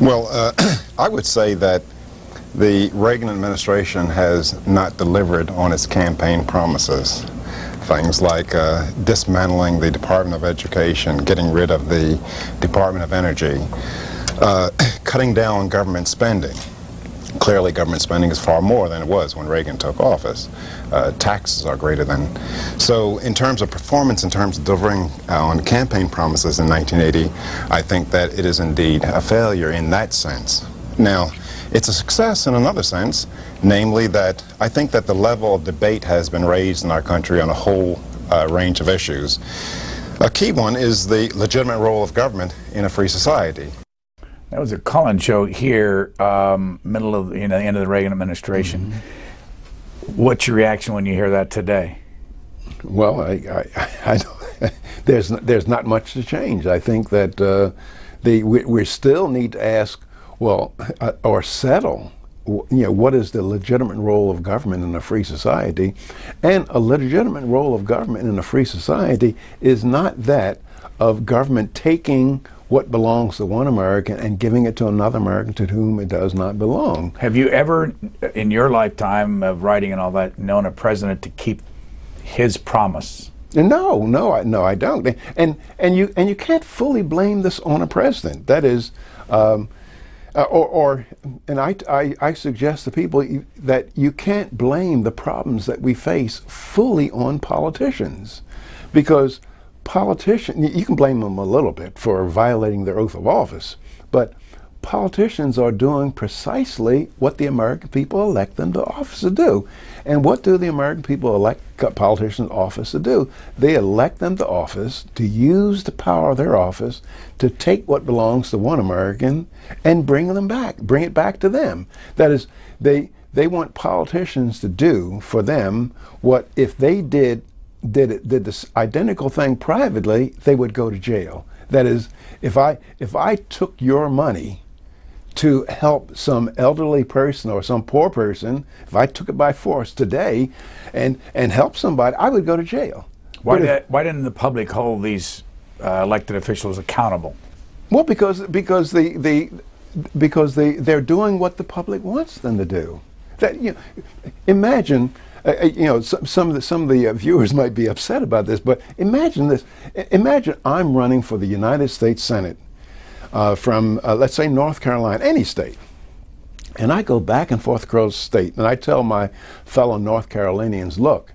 Well, I would say that the Reagan administration has not delivered on its campaign promises. Things like dismantling the Department of Education, getting rid of the Department of Energy, cutting down government spending. Clearly, government spending is far more than it was when Reagan took office. Taxes are greater than. So in terms of performance, in terms of delivering on campaign promises in 1980, I think that it is indeed a failure in that sense. Now, it's a success in another sense, namely that I think that the level of debate has been raised in our country on a whole range of issues. A key one is the legitimate role of government in a free society. That was a call-in show here, middle of the end of the Reagan administration. Mm-hmm. What's your reaction when you hear that today? Well, I there's not much to change. I think that we still need to ask, well, or settle, what is the legitimate role of government in a free society? And a legitimate role of government in a free society is not that of government taking what belongs to one American and giving it to another American to whom it does not belong. Have you ever, in your lifetime of writing and all that, known a president to keep his promise? No, I don't. And you can't fully blame this on a president. That is, and I suggest to people that you can't blame the problems that we face fully on politicians, because politicians, you can blame them a little bit for violating their oath of office, but politicians are doing precisely what the American people elect them to office to do. And what do the American people elect politicians to office to do? They elect them to office to use the power of their office to take what belongs to one American and bring it back to them. That is, they want politicians to do for them what if they did this identical thing privately, they would go to jail. That is, if I took your money to help some elderly person or some poor person, if I took it by force today and help somebody, I would go to jail. Why didn't the public hold these elected officials accountable? Well, because they're doing what the public wants them to do. That, imagine. Some of the viewers might be upset about this, but imagine this. Imagine I'm running for the United States Senate from, let's say, North Carolina, any state. And I go back and forth across the state, and I tell my fellow North Carolinians, look,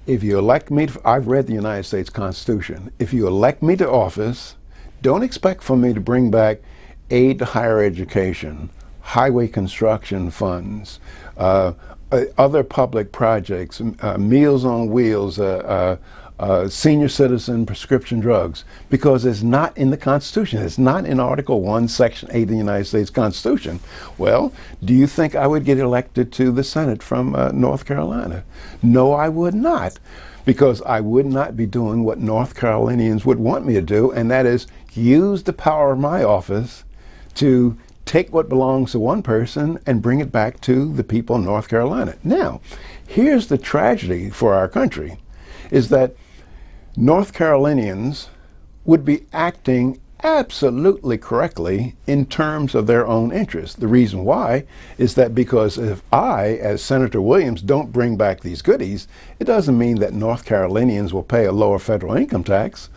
if you elect me I've read the United States Constitution. If you elect me to office, don't expect for me to bring back aid to higher education, highway construction funds, other public projects, Meals on Wheels, senior citizen prescription drugs, because it's not in the Constitution. It's not in Article 1, Section 8 of the United States Constitution. Well, do you think I would get elected to the Senate from North Carolina? No, I would not, because I would not be doing what North Carolinians would want me to do, and that is use the power of my office to take what belongs to one person and bring it back to the people in North Carolina. Now, here's the tragedy for our country, is that North Carolinians would be acting absolutely correctly in terms of their own interests. The reason why is that because if I, as Senator Williams, don't bring back these goodies, it doesn't mean that North Carolinians will pay a lower federal income tax.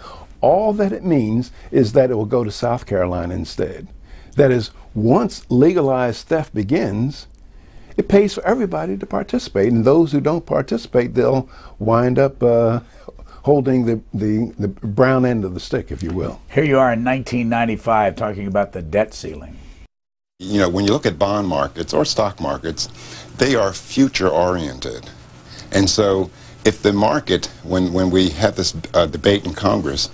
All that it means is that it will go to South Carolina instead. That is, once legalized theft begins, it pays for everybody to participate, and those who don't participate, they'll wind up holding the brown end of the stick, if you will. Here you are in 1995 talking about the debt ceiling. When you look at bond markets or stock markets, they are future oriented. And so if the market, when we have this debate in Congress,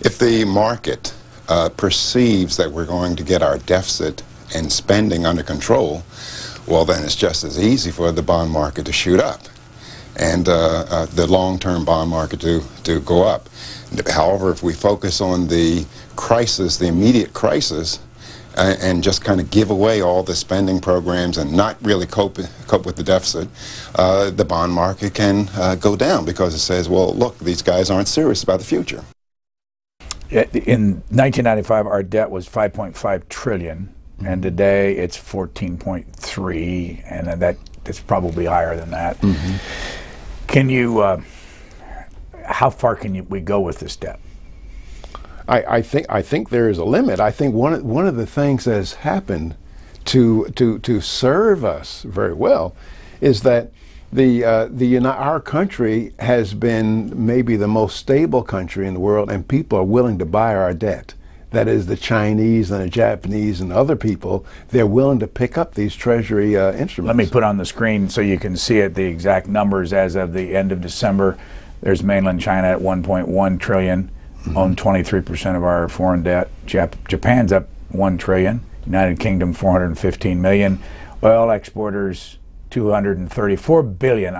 if the market perceives that we're going to get our deficit and spending under control, well, then it's just as easy for the bond market to shoot up and the long-term bond market to go up. However, if we focus on the crisis, the immediate crisis, and just kind of give away all the spending programs and not really cope with the deficit, the bond market can go down because it says, well, look, these guys aren't serious about the future. In 1995, our debt was 5.5 trillion, and today it's 14.3, and that's probably higher than that. Can you? How far can we go with this debt? I think there is a limit. I think one of the things that has happened to serve us very well is that our country has been maybe the most stable country in the world, and people are willing to buy our debt. That is, the Chinese and the Japanese and other people, they're willing to pick up these treasury instruments. Let me put on the screen so you can see it, the exact numbers as of the end of December. There's mainland China at 1.1 trillion, own 23% of our foreign debt. Japan's up 1 trillion, United Kingdom 415 million, oil exporters 234 billion.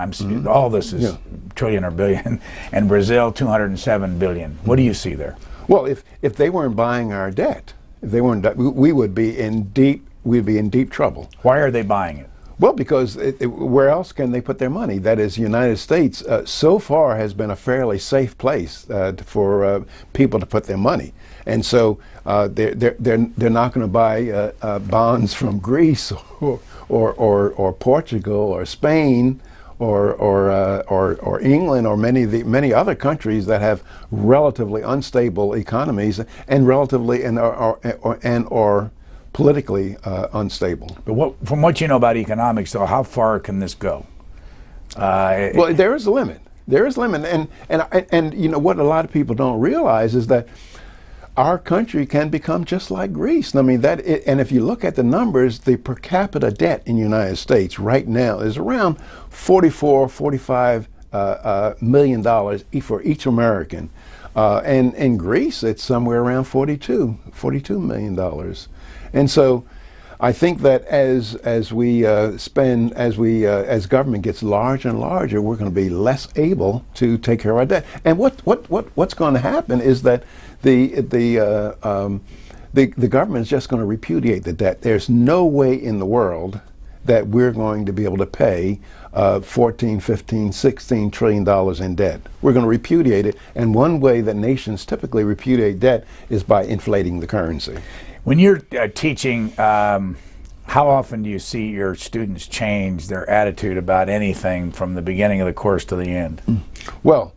All this is trillion or billion, and Brazil 207 billion. What do you see there? Well, if they weren't buying our debt, if they weren't, we would be in deep trouble. Why are they buying it? Well, because where else can they put their money? That is, the United States so far has been a fairly safe place for people to put their money, and so they're not going to buy bonds from Greece or Portugal or Spain or England or many other countries that have relatively unstable economies and relatively or politically unstable. But from what you know about economics, though, how far can this go? Well, there is a limit. There is a limit, and you know what a lot of people don't realize is that our country can become just like Greece. I mean, and if you look at the numbers, the per capita debt in the United States right now is around $45 million for each American. And in Greece, it's somewhere around $42 million. And so I think that as government gets larger and larger, we're going to be less able to take care of our debt. And what's going to happen is that the government is just going to repudiate the debt. There's no way in the world that we're going to be able to pay $14, $15, $16 trillion in debt. We're going to repudiate it, and one way that nations typically repudiate debt is by inflating the currency. When you're teaching, how often do you see your students change their attitude about anything from the beginning of the course to the end? Well,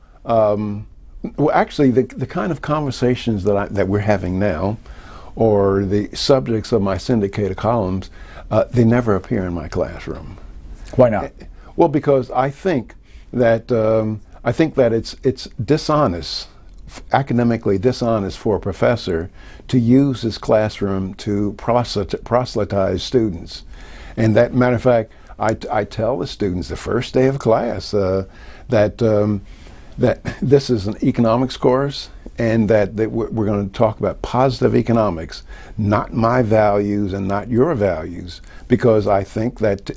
actually, the kind of conversations that we're having now, or the subjects of my syndicated columns, they never appear in my classroom. Why not? Well, because I think that it's dishonest, academically dishonest for a professor to use his classroom to proselytize students. And that matter of fact, I tell the students the first day of class that this is an economics course, and that we're going to talk about positive economics, not my values and not your values, because I think that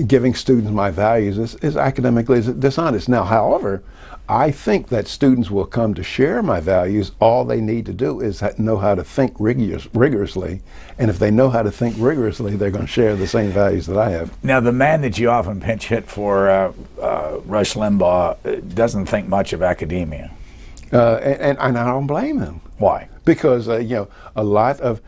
giving students my values is academically dishonest. Now, however, I think that students will come to share my values. All they need to do is know how to think rigorously, and if they know how to think rigorously, they're going to share the same values that I have. Now, the man that you often pinch hit for, Rush Limbaugh, doesn't think much of academia. And I don't blame him. Why? Because a lot of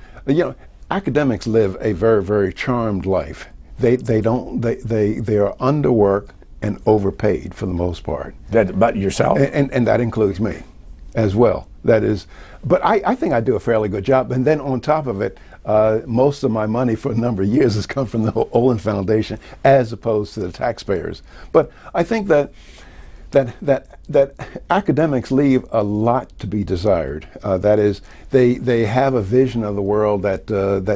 academics live a very, very charmed life. They are underworked and overpaid for the most part. But yourself? And that includes me as well. That is, but I think I do a fairly good job. And then on top of it, most of my money for a number of years has come from the Olin Foundation as opposed to the taxpayers. But I think that academics leave a lot to be desired. That is, they have a vision of the world that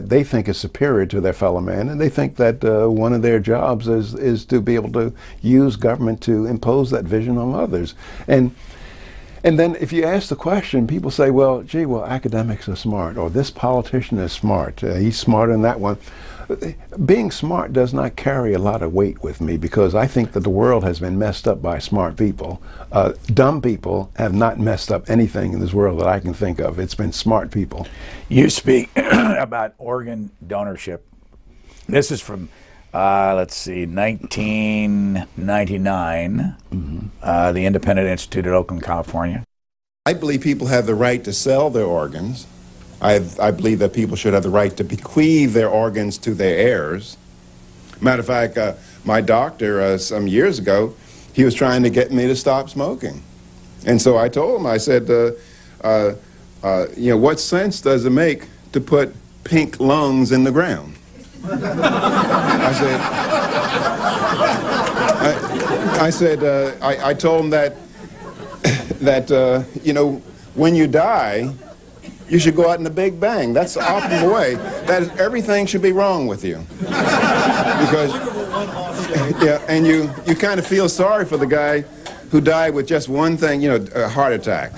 they think is superior to their fellow man, and they think that one of their jobs is to be able to use government to impose that vision on others. And then if you ask the question, people say, well, gee, academics are smart, or this politician is smart, he's smarter than that one. being smart does not carry a lot of weight with me, because I think that the world has been messed up by smart people. Dumb people have not messed up anything in this world that I can think of. It's been smart people. You speak about organ donorship. This is from, let's see, 1999, the Independent Institute at Oakland, California. I believe people have the right to sell their organs. I believe that people should have the right to bequeath their organs to their heirs. Matter of fact, my doctor, some years ago, he was trying to get me to stop smoking. And so I told him, I said, what sense does it make to put pink lungs in the ground? I told him that when you die, you should go out in the Big Bang. That's the optimal way. That is, everything should be wrong with you. Because, and you kind of feel sorry for the guy who died with just one thing, a heart attack.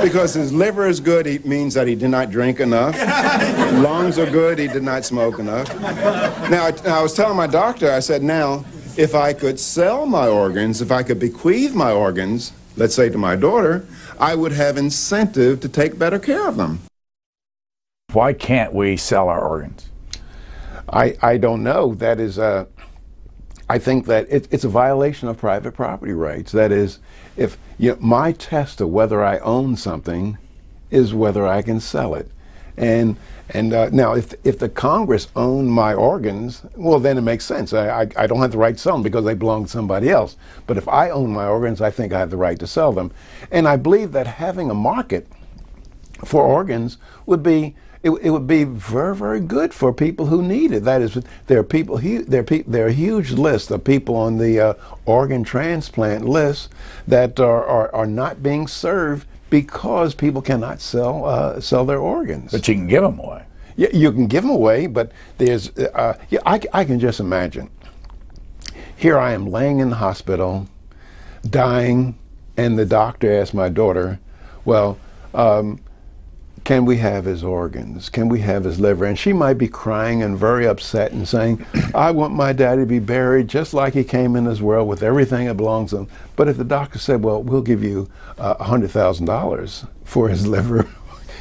Because his liver is good, it means that he did not drink enough. Lungs are good, he did not smoke enough. Now, I was telling my doctor, I said, now, if I could sell my organs, if I could bequeath my organs, let's say to my daughter, I would have incentive to take better care of them. Why can't we sell our organs? I don't know. That is, I think that it's a violation of private property rights. That is, if my test of whether I own something is whether I can sell it. And now, if the Congress owned my organs, well, then it makes sense. I don't have the right to sell them because they belong to somebody else. But if I own my organs, I think I have the right to sell them. And I believe that having a market for organs would be, it would be very, very good for people who need it. That is, there are a huge list of people on the organ transplant list that are not being served because people cannot sell their organs. But you can give them away. Yeah, you can give them away, but there's, I can just imagine. Here I am laying in the hospital, dying, and the doctor asked my daughter, well, can we have his organs? Can we have his liver? And she might be crying and very upset and saying, I want my daddy to be buried just like he came in this world with everything that belongs to him. But if the doctor said, well, we'll give you $100,000 for his liver,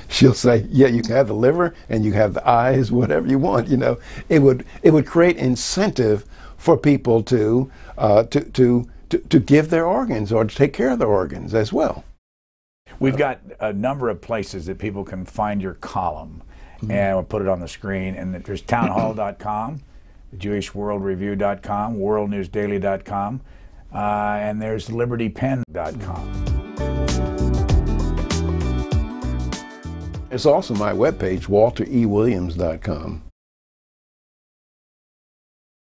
she'll say, yeah, you can have the liver and you can have the eyes, whatever you want. It would create incentive for people to give their organs or to take care of their organs as well. We've got a number of places that people can find your column, and we'll put it on the screen. And there's townhall.com, jewishworldreview.com, worldnewsdaily.com, and there's libertypen.com. It's also my webpage, walterewilliams.com.